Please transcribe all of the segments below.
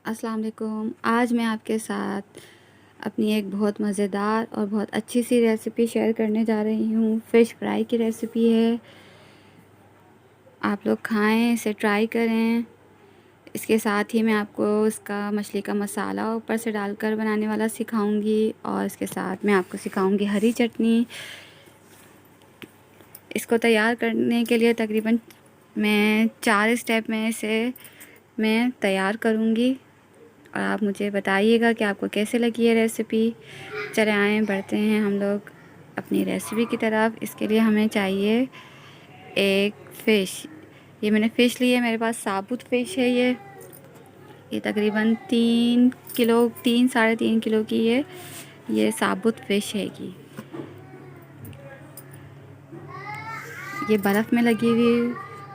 अस्सलाम वालेकुम। आज मैं आपके साथ अपनी एक बहुत मज़ेदार और बहुत अच्छी सी रेसिपी शेयर करने जा रही हूँ। फ़िश फ्राई की रेसिपी है। आप लोग खाएं, इसे ट्राई करें। इसके साथ ही मैं आपको इसका मछली का मसाला ऊपर से डालकर बनाने वाला सिखाऊंगी और इसके साथ मैं आपको सिखाऊंगी हरी चटनी। इसको तैयार करने के लिए तकरीबन मैं 4 स्टेप में इसे मैं तैयार करूँगी और आप मुझे बताइएगा कि आपको कैसे लगी ये रेसिपी। चले आएँ बढ़ते हैं हम लोग अपनी रेसिपी की तरफ। इसके लिए हमें चाहिए एक फ़िश। ये मैंने फ़िश ली है, मेरे पास साबुत फ़िश है। ये तकरीबन 3 किलो 3 साढ़े 3 किलो की ये साबुत फ़िश हैगी। ये बर्फ़ में लगी हुई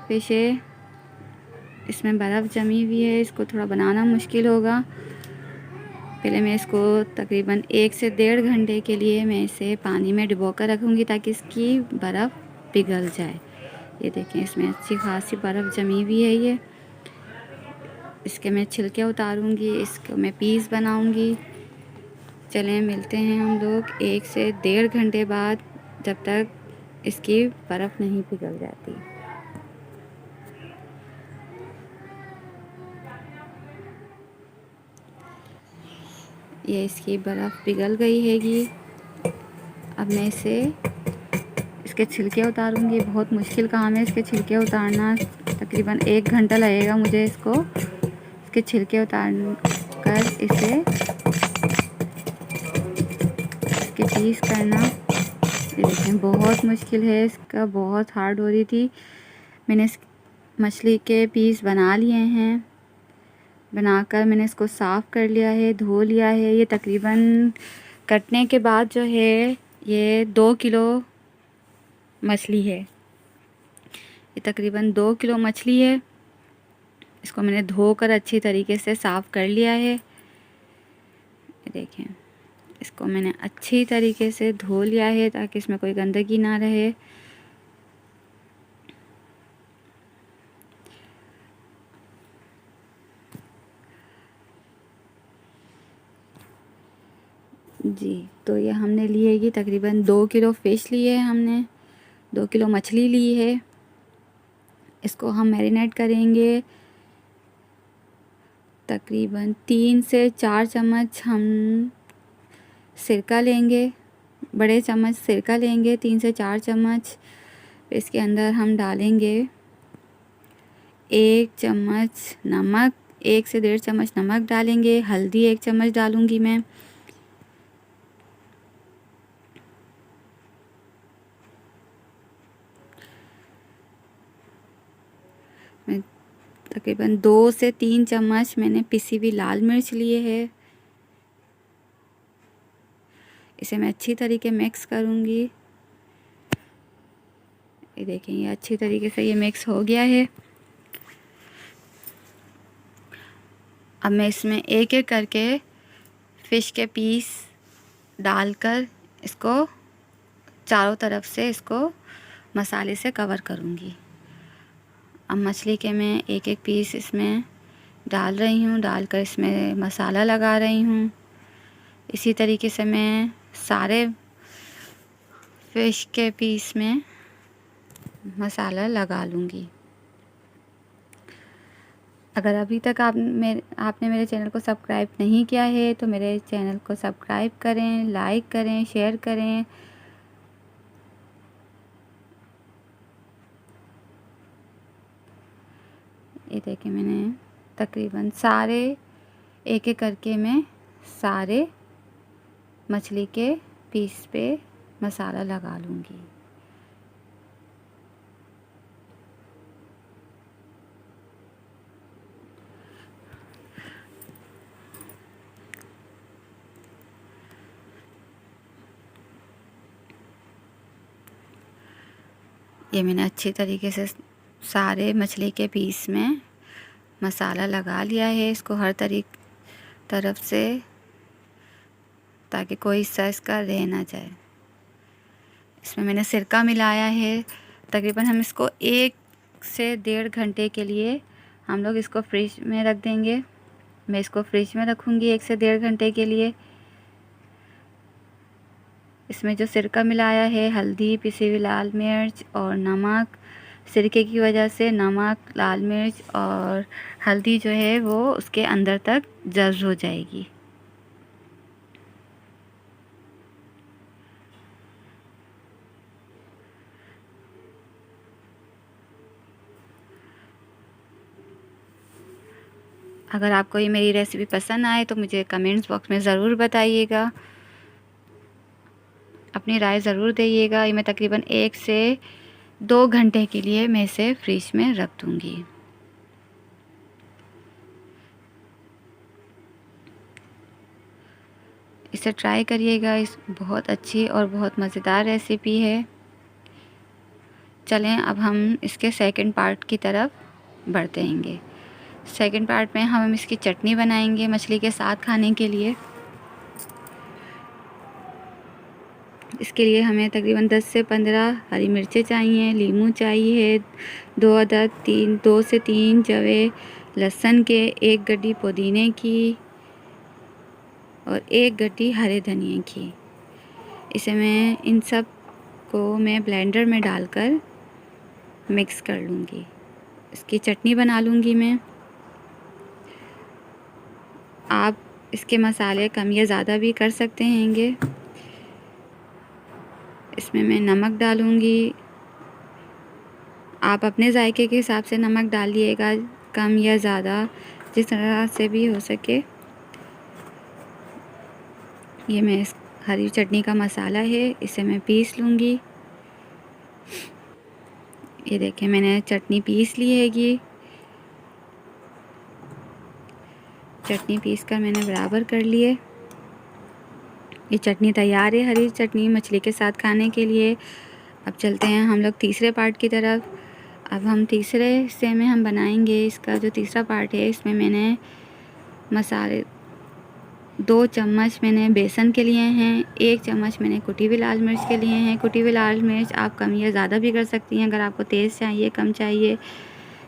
फ़िश है, इसमें बर्फ़ जमी हुई है। इसको थोड़ा बनाना मुश्किल होगा। पहले मैं इसको तकरीबन 1 से 1.5 घंटे के लिए मैं इसे पानी में डुबो कर रखूँगी ताकि इसकी बर्फ़ पिघल जाए। ये देखें, इसमें अच्छी खासी बर्फ़ जमी हुई है। ये इसके मैं छिलके उतारूँगी, इसको मैं पीस बनाऊँगी। चलें मिलते हैं हम लोग 1 से 1.5 घंटे बाद, जब तक इसकी बर्फ़ नहीं पिघल जाती। ये इसकी बर्फ़ पिघल गई हैगी। अब मैं इसके छिलके उतारूँगी। बहुत मुश्किल काम है इसके छिलके उतारना। तकरीबन 1 घंटा लगेगा मुझे इसके छिलके उतार कर इसके पीस करना। ये देखें, बहुत मुश्किल है इसका, बहुत हार्ड हो रही थी। मैंने इस मछली के पीस बना लिए हैं। बनाकर मैंने इसको साफ़ कर लिया है, धो लिया है। ये तकरीबन कटने के बाद जो है ये 2 किलो मछली है। ये तकरीबन 2 किलो मछली है। इसको मैंने धोकर अच्छी तरीके से साफ़ कर लिया है। ये देखें, इसको मैंने अच्छी तरीके से धो लिया है ताकि इसमें कोई गंदगी ना रहे। जी, तो ये हमने ली है कि तकरीबन 2 किलो फ़िश ली है हमने, 2 किलो मछली ली है। इसको हम मैरिनेट करेंगे। तकरीबन 3 से 4 चम्मच हम सिरका लेंगे, बड़े चम्मच सिरका लेंगे, 3 से 4 चम्मच। इसके अंदर हम डालेंगे 1 चम्मच नमक, 1 से 1.5 चम्मच नमक डालेंगे। हल्दी 1 चम्मच डालूँगी मैं। मैं तकरीबन 2 से 3 चम्मच मैंने पिसी हुई लाल मिर्च लिए है। इसे मैं अच्छी तरीके मिक्स करूँगी। ये देखें, ये अच्छी तरीके से ये मिक्स हो गया है। अब मैं इसमें एक एक करके फ़िश के पीस डालकर इसको चारों तरफ से इसको मसाले से कवर करूँगी। अब मछली के मैं एक एक पीस इसमें डाल रही हूँ, डालकर इसमें मसाला लगा रही हूँ। इसी तरीके से मैं सारे फ़िश के पीस में मसाला लगा लूँगी। अगर अभी तक आपने मेरे चैनल को सब्सक्राइब नहीं किया है तो मेरे चैनल को सब्सक्राइब करें, लाइक करें, शेयर करें। ये देखें, मैंने तकरीबन सारे एक एक करके मैं सारे मछली के पीस पे मसाला लगा लूँगी। ये मैंने अच्छी तरीके से सारे मछली के पीस में मसाला लगा लिया है। इसको हर तरफ से, ताकि कोई हिस्सा इसका रह ना जाए। इसमें मैंने सिरका मिलाया है। तकरीबन हम इसको 1 से 1.5 घंटे के लिए हम लोग इसको फ्रिज में रख देंगे। मैं इसको फ्रिज में रखूँगी 1 से 1.5 घंटे के लिए। इसमें जो सिरका मिलाया है, हल्दी, पिसी हुई लाल मिर्च और नमक, सिरके की वजह से नमक, लाल मिर्च और हल्दी जो है वो उसके अंदर तक जज़्ब हो जाएगी। अगर आपको ये मेरी रेसिपी पसंद आए तो मुझे कमेंट्स बॉक्स में ज़रूर बताइएगा, अपनी राय ज़रूर दीजिएगा। ये मैं तकरीबन 1 से 2 घंटे के लिए मैं इसे फ्रिज में रख दूँगी। इसे ट्राई करिएगा, इस बहुत अच्छी और बहुत मज़ेदार रेसिपी है। चलें अब हम इसके सेकंड पार्ट की तरफ बढ़ते हैंगे। सेकंड पार्ट में हम इसकी चटनी बनाएंगे मछली के साथ खाने के लिए। इसके लिए हमें तकरीबन 10 से 15 हरी मिर्चें चाहिए, नींबू चाहिए, 2 से 3 जवे लहसुन के, 1 गड्डी पुदीने की और 1 गड्डी हरे धनिए की। इसे मैं इन सब को मैं ब्लेंडर में डालकर मिक्स कर लूँगी। इसकी चटनी बना लूँगी मैं। आप इसके मसाले कम या ज़्यादा भी कर सकते हैंगे। इसमें मैं नमक डालूँगी। आप अपने जायके के हिसाब से नमक डालिएगा, कम या ज़्यादा, जिस तरह से भी हो सके। ये मैं इस हरी चटनी का मसाला है, इसे मैं पीस लूँगी। ये देखें मैंने चटनी पीस ली हैगी। चटनी पीस कर मैंने बराबर कर लिए। ये चटनी तैयार है, हरी चटनी मछली के साथ खाने के लिए। अब चलते हैं हम लोग तीसरे पार्ट की तरफ। अब हम तीसरे हिस्से में हम बनाएंगे इसका जो तीसरा पार्ट है। इसमें मैंने मसाले 2 चम्मच मैंने बेसन के लिए हैं, 1 चम्मच मैंने कुटी हुई लाल मिर्च के लिए हैं। कुटी हुई लाल मिर्च आप कम या ज़्यादा भी कर सकती हैं, अगर आपको तेज़ चाहिए, कम चाहिए।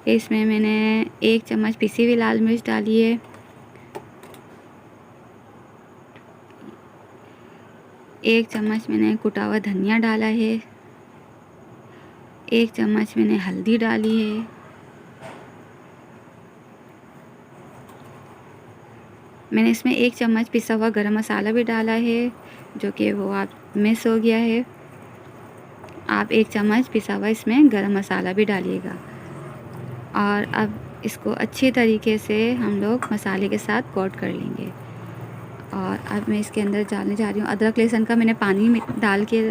इसमें मैंने 1 चम्मच पिसी हुई लाल मिर्च डाली है, 1 चम्मच मैंने कुटा हुआ धनिया डाला है, 1 चम्मच मैंने हल्दी डाली है, मैंने इसमें 1 चम्मच पिसा हुआ गरम मसाला भी डाला है, जो कि वो आप मिस हो गया है। आप 1 चम्मच पिसा हुआ इसमें गरम मसाला भी डालिएगा। और अब इसको अच्छी तरीके से हम लोग मसाले के साथ कोट कर लेंगे। और अब मैं इसके अंदर डालने जा रही हूँ अदरक लहसुन का। मैंने पानी में डाल के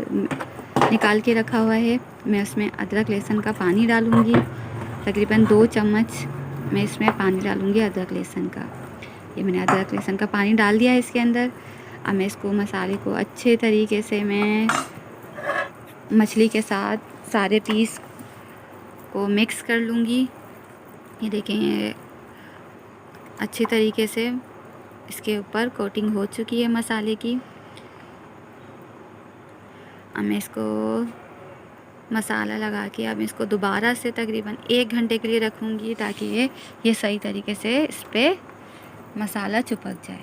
निकाल के रखा हुआ है। मैं उसमें अदरक लहसुन का पानी डालूँगी। तकरीबन 2 चम्मच मैं इसमें पानी डालूँगी अदरक लहसुन का। ये मैंने अदरक लहसुन का पानी डाल दिया है इसके अंदर। अब मैं इसको मसाले को अच्छे तरीके से मैं मछली के साथ सारे पीस को मिक्स कर लूँगी। ये देखें, ये अच्छी तरीके से इसके ऊपर कोटिंग हो चुकी है मसाले की। अब मैं इसको मसाला लगा के अब इसको दोबारा से तकरीबन 1 घंटे के लिए रखूँगी, ताकि ये सही तरीके से इस पर मसाला चिपक जाए।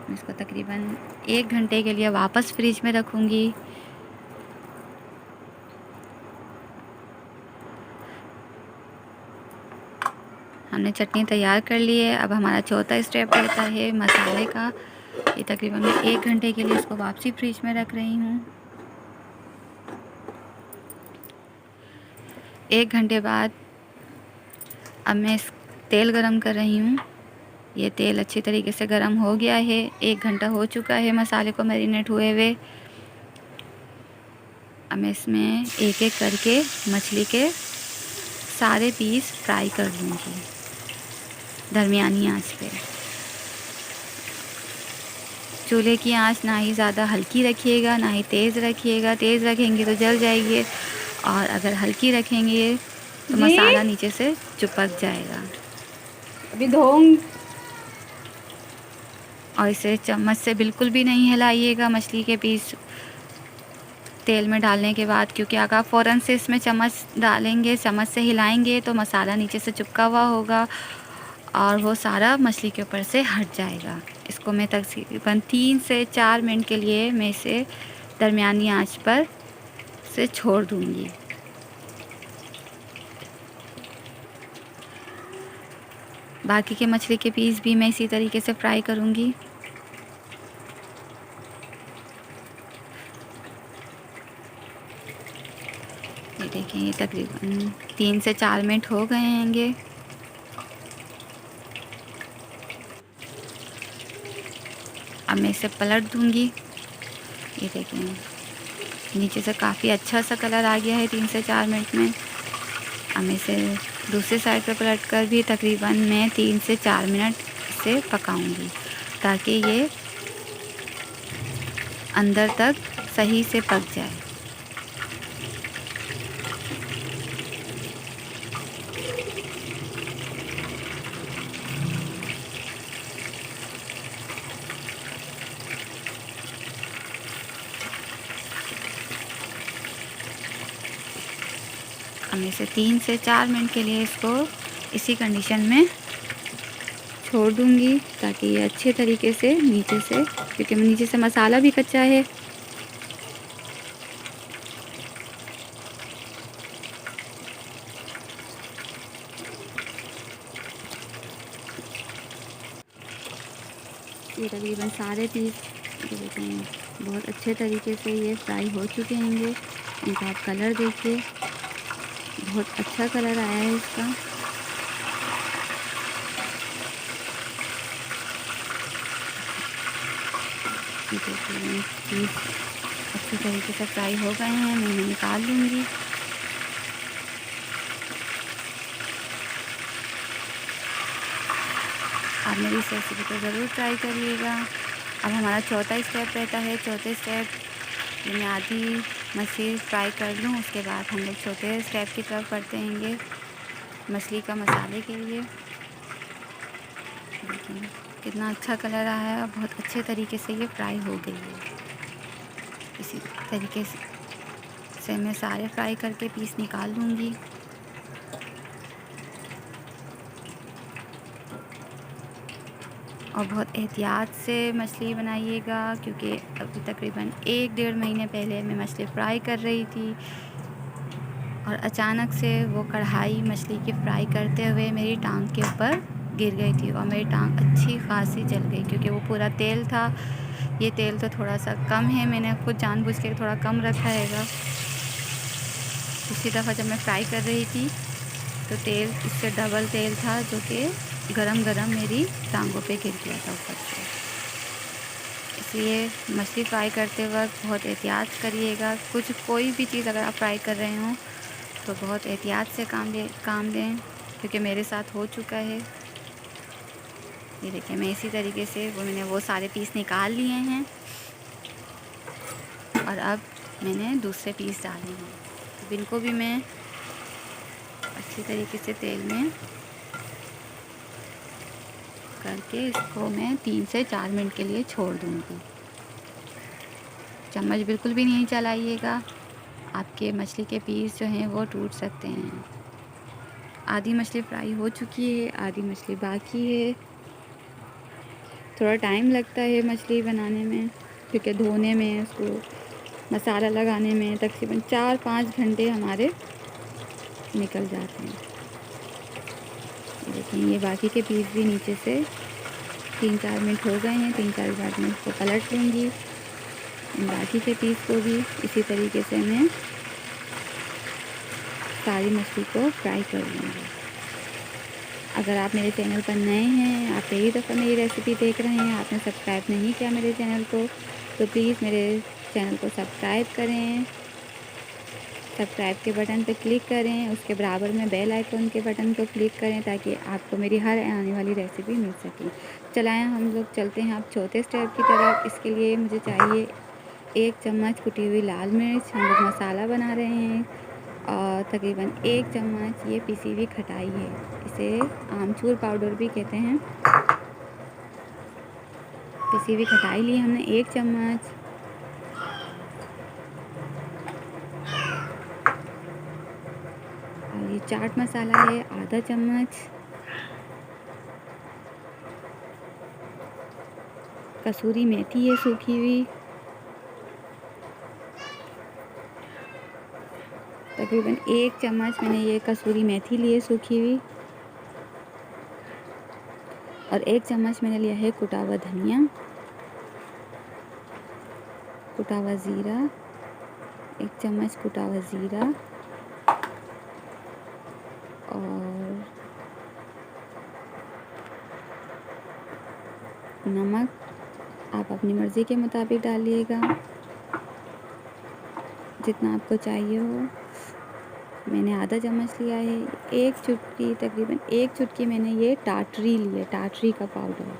मैं इसको तकरीबन 1 घंटे के लिए वापस फ्रिज में रखूँगी। हमने चटनी तैयार कर ली है। अब हमारा चौथा स्टेप रहता है मसाले का। ये तकरीबन मैं 1 घंटे के लिए इसको वापसी फ्रिज में रख रही हूँ। 1 घंटे बाद अब मैं इस तेल गरम कर रही हूँ। ये तेल अच्छी तरीके से गरम हो गया है। 1 घंटा हो चुका है मसाले को मैरिनेट हुए हुए। अब मैं इसमें एक एक करके मछली के सारे पीस फ्राई कर लूँगी दरमियानी आंच पे। चूल्हे की आंच ना ही ज़्यादा हल्की रखिएगा, ना ही तेज़ रखिएगा। तेज़ रखेंगे तो जल जाएगी, और अगर हल्की रखेंगे तो मसाला नीचे से चिपक जाएगा। अभी धोंग। और इसे चम्मच से बिल्कुल भी नहीं हिलाइएगा मछली के पीस तेल में डालने के बाद, क्योंकि अगर आप फ़ौरन से इसमें चम्मच डालेंगे, चम्मच से हिलाएंगे तो मसाला नीचे से चिपका हुआ होगा और वो सारा मछली के ऊपर से हट जाएगा। इसको मैं तकरीबन 3 से 4 मिनट के लिए मैं इसे दरमियानी आंच पर से छोड़ दूँगी। बाकी के मछली के पीस भी मैं इसी तरीके से फ्राई करूँगी। ये देखें, ये तकरीबन 3 से 4 मिनट हो गए हैंगे। अब मैं इसे पलट दूँगी। ये देखें, नीचे से काफ़ी अच्छा सा कलर आ गया है 3 से 4 मिनट में। अब मैं इसे दूसरी साइड पर पलट कर भी तकरीबन मैं 3 से 4 मिनट इसे पकाऊंगी ताकि ये अंदर तक सही से पक जाए। अब मैं इसे 3 से 4 मिनट के लिए इसको इसी कंडीशन में छोड़ दूंगी ताकि ये अच्छे तरीके से नीचे से, क्योंकि नीचे से मसाला भी कच्चा है। ये तकरीबन सारे पीस देखते हैं बहुत अच्छे तरीके से ये फ्राई हो चुके होंगे। इनका आप कलर देखिए, बहुत अच्छा कलर आया है इसका। ये देखिए पीस अच्छे तरीके से फ्राई हो गए हैं, मैं इन्हें निकाल लूँगी। आप मेरी इस रेसिपी को ज़रूर ट्राई करिएगा। अब हमारा चौथा स्टेप रहता है। चौथे स्टेप मैं आधी मछली फ्राई कर लूँ, उसके बाद हम लोग चौथे स्टेप की तरफ बढ़ते हैंगे मछली का मसाले के लिए। देखिए कितना अच्छा कलर आया है और बहुत अच्छे तरीके से ये फ्राई हो गई है। इसी तरीके से मैं सारे फ्राई करके पीस निकाल लूँगी। और बहुत एहतियात से मछली बनाइएगा, क्योंकि अभी तकरीबन 1-1.5 महीने पहले मैं मछली फ्राई कर रही थी और अचानक से वो कढ़ाई मछली की फ्राई करते हुए मेरी टांग के ऊपर गिर गई थी और मेरी टांग अच्छी खासी जल गई, क्योंकि वो पूरा तेल था। ये तेल तो थोड़ा सा कम है, मैंने खुद जानबूझ के थोड़ा कम रखा हैगा। दूसरी दफ़ा जब मैं फ्राई कर रही थी तो तेल इससे डबल तेल था, जो कि गरम गरम मेरी टांगों पे गिर गया था ऊपर से। इसलिए मछली फ्राई करते वक्त बहुत एहतियात करिएगा। कोई भी चीज़ अगर आप फ्राई कर रहे हों तो बहुत एहतियात से काम लें, क्योंकि मेरे साथ हो चुका है। ये देखिए मैं इसी तरीके से मैंने वो सारे पीस निकाल लिए हैं और अब मैंने दूसरे पीस डाले हैं। तो इनको भी मैं अच्छी तरीके से तेल में करके इसको मैं 3 से 4 मिनट के लिए छोड़ दूँगी। चम्मच बिल्कुल भी नहीं चलाइएगा, आपके मछली के पीस जो हैं वो टूट सकते हैं। आधी मछली फ्राई हो चुकी है, आधी मछली बाकी है। थोड़ा टाइम लगता है मछली बनाने में, क्योंकि धोने में, उसको मसाला लगाने में तकरीबन 4-5 घंटे हमारे निकल जाते हैं। देखिए ये बाकी के पीस भी नीचे से 3-4 मिनट हो गए हैं। 3-4 मिनट में इसको पलट लूँगी। बाकी के पीस को भी इसी तरीके से मैं सारी मछली को फ्राई कर लूँगी। अगर आप मेरे चैनल पर नए हैं, आप पहली दफ़ा मेरी रेसिपी देख रहे हैं, आपने सब्सक्राइब नहीं किया मेरे चैनल को, तो प्लीज़ मेरे चैनल को सब्सक्राइब करें। सब्सक्राइब के बटन पर क्लिक करें, उसके बराबर में बेल आइकन के बटन को क्लिक करें ताकि आपको मेरी हर आने वाली रेसिपी मिल सके। चलाएं, हम लोग चलते हैं अब चौथे स्टेप की तरफ। इसके लिए मुझे चाहिए 1 चम्मच कुटी हुई लाल मिर्च। हम लोग मसाला बना रहे हैं और तकरीबन 1 चम्मच ये पिसी हुई खटाई है। इसे आमचूर पाउडर भी कहते हैं। पिसी हुई खटाई ली हमने 1 चम्मच। और ये चाट मसाला है आधा चम्मच। कसूरी मेथी है सूखी हुई, तकरीबन 1 चम्मच मैंने ये कसूरी मेथी ली है सूखी हुई, और 1 चम्मच मैंने लिया है कुटा हुआ धनिया, कुटा हुआ ज़ीरा, 1 चम्मच कुटा हुआ ज़ीरा, और नमक आप अपनी मर्ज़ी के मुताबिक डालिएगा, जितना आपको चाहिए हो। मैंने आधा चम्मच लिया है। 1 चुटकी, तकरीबन 1 चुटकी मैंने ये टाटरी ली है, टाटरी का पाउडर।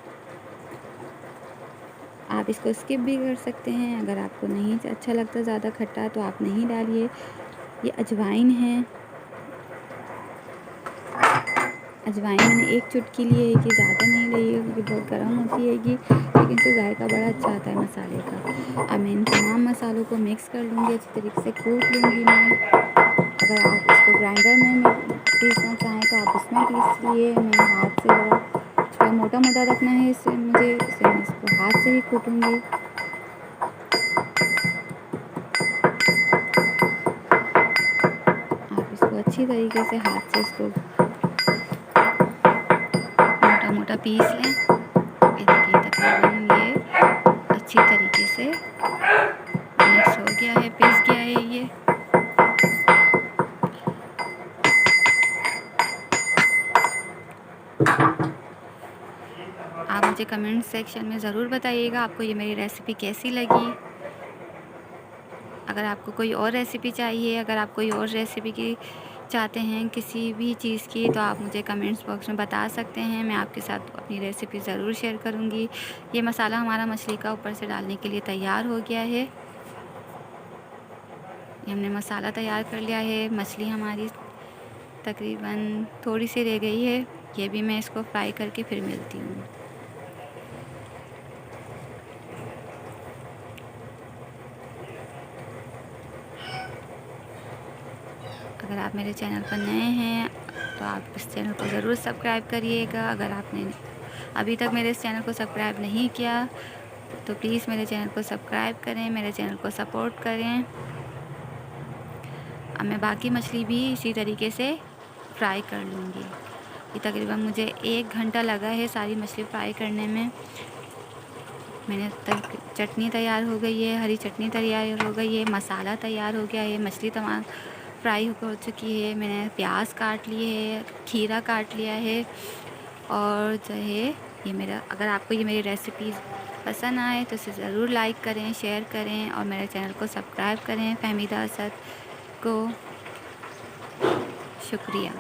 आप इसको स्किप भी कर सकते हैं, अगर आपको नहीं अच्छा लगता ज़्यादा खट्टा तो आप नहीं डालिए। ये अजवाइन है, अजवाइन मैंने 1 चुटकी ली है कि ज़्यादा नहीं ली है क्योंकि बहुत गर्म होती है लेकिन इससे जायका बड़ा अच्छा आता है मसाले का। अब मैं इन तमाम मसालों को मिक्स कर लूँगी, अच्छी तरीके से कूट लूँगी मैं। अगर आप इसको ग्राइंडर में पीसना चाहें तो आप उसमें पीस लिए। मैं हाथ से थोड़ा मोटा मोटा रखना है इससे मुझे, इसलिए मैं इसको हाथ से ही कूटूँगी। आप इसको अच्छी तरीके से हाथ से इसको मोटा मोटा पीस लें। ये देखिए तकरीबन ये अच्छी तरीके से मिक्स हो गया है, पीस गया है ये। आप मुझे कमेंट सेक्शन में ज़रूर बताइएगा आपको ये मेरी रेसिपी कैसी लगी। अगर आपको कोई और रेसिपी चाहिए, अगर आप कोई और रेसिपी की चाहते हैं किसी भी चीज़ की, तो आप मुझे कमेंट्स बॉक्स में बता सकते हैं। मैं आपके साथ अपनी रेसिपी ज़रूर शेयर करूँगी। ये मसाला हमारा मछली का ऊपर से डालने के लिए तैयार हो गया है। ये हमने मसाला तैयार कर लिया है। मछली हमारी तकरीबन थोड़ी सी रह गई है, ये भी मैं इसको फ्राई करके फिर मिलती हूँ। अगर आप मेरे चैनल पर नए हैं तो आप इस चैनल को ज़रूर सब्सक्राइब करिएगा। अगर आपने अभी तक मेरे इस चैनल को सब्सक्राइब नहीं किया तो प्लीज़ मेरे चैनल को सब्सक्राइब करें, मेरे चैनल को सपोर्ट करें। अब मैं बाकी मछली भी इसी तरीके से फ्राई कर लूँगी। ये तकरीबन मुझे 1 घंटा लगा है सारी मछली फ्राई करने में। मैंने चटनी तैयार हो गई है, हरी चटनी तैयार हो गई है, मसाला तैयार हो गया है, मछली तमाम फ्राई हो चुकी है। मैंने प्याज काट लिए है, खीरा काट लिया है, और जो है ये मेरा, अगर आपको ये मेरी रेसिपी पसंद आए तो इसे ज़रूर लाइक करें, शेयर करें और मेरे चैनल को सब्सक्राइब करें। फहमीदा असद को शुक्रिया।